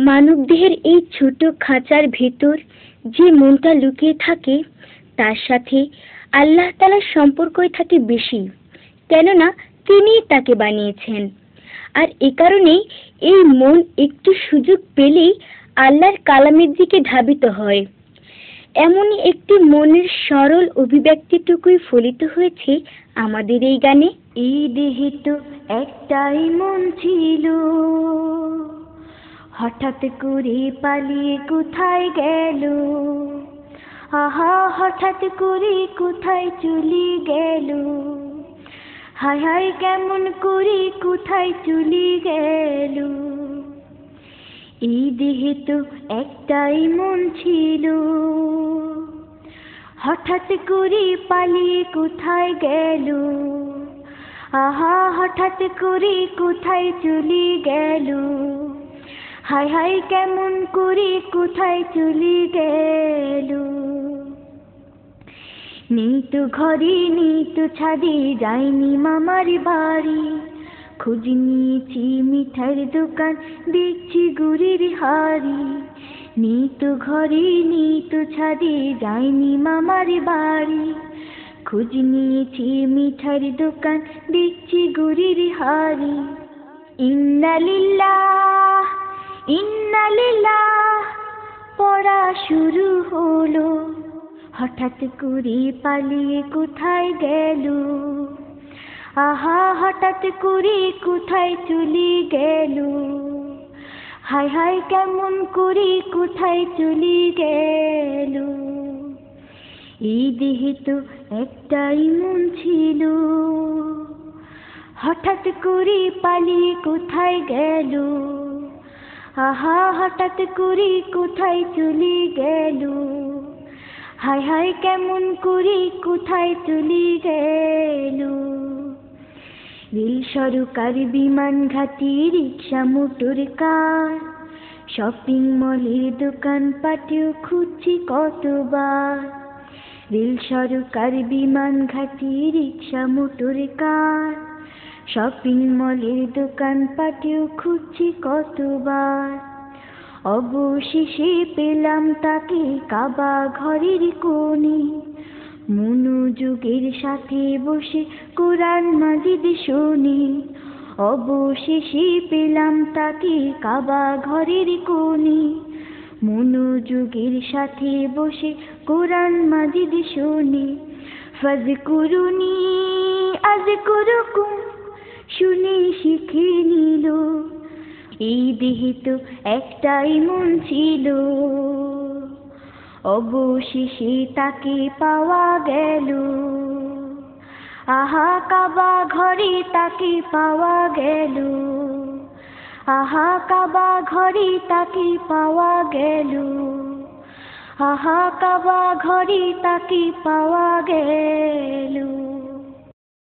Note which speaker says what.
Speaker 1: মানবদেহের এই ছোট খাঁচার ভেতর যে মনটা লুকিয়ে থাকে তার সাথে আল্লাহ তাআলার সম্পর্কই থাকে বেশি, কেননা তিনিই তাকে বানিয়েছেন। আর এ কারণেই এই মন একটু সুযোগ পেলেই আল্লাহর কালামের দিকে ধাবিত হয়। এমনই একটি মনের সরল অভিব্যক্তিটুকুই ফলিত হয়েছে আমাদের এই গানে। এই দেহে তো একটাই মন ছিল, হঠাৎ করে পালিয়ে কোথায় গেল, আহা হঠাৎ করে কোথায় চলে গেল, হায় হায় কেমন করে কোথায় চলে গেল। এই দেহে তো একটাই মন ছিল, হঠাৎ করে পালিয়ে কোথায় গেল, আহা হঠাৎ করে কোথায় চলে গেল, হায় হায় কেমন করে কোথায় চলে গেল। নেই তো ঘরে নেই তো ছাদে, যাইনি মামার বাড়ি, খোঁজ নিয়েছি মিঠার দোকান, দেখছি গুড়ের হাড়ি। নেই তো ঘরে নেই তো ছাদে, যাইনি মামার বাড়ি, খোঁজ নিয়েছি মিঠার দোকান, দেখছি গুড়ের হাড়ি। ইন্না লিল্লাহ ইন্না লিল্লাহ পড়া শুরু হলো, হঠাৎ করে পালিয়ে কোথায় গেল, আহা হঠাৎ করে কোথায় চলে গেল, হায় হায় কেমন করে কোথায় চলে গেল। এই দেহে তো একটাই মন ছিল, হঠাৎ করে পালিয়ে কোথায় গেল, আহা হঠাৎ করে কোথায় চলে গেল, হায় হায় কেমন করে কোথায় চলে গেল। রেল সরকার বিমান ঘাটি রিক্সা মোটর কার, শপিং মলের দোকান পাটেও খুঁজছি কতবার। রেল সরকার বিমান ঘাটি রিক্সা মোটর কার, শপিং মলের দোকান পাটেও খুঁজছি কতবার। অবশেষে পেলাম তাকে কাবা ঘরের কোণে, মনোযোগের সাথে বসে কোরআন মাজিদ শোনে। অবশেষে পেলাম তাকে কাবা ঘরের কোণে, মনোযোগের সাথে বসে কোরআন মাজিদ শোনে। ফাজকুরুনি আযকুরুকুম শুনে শিখে নিল, এই দেহে তো একটাই মন ছিল, অবশেষে তাকে পাওয়া গেল, আহা কাবা ঘরে তাকে পাওয়া গেল, আহা কাবা ঘরে তাকে পাওয়া গেল, আহা কাবা ঘরে তাকে পাওয়া গেল।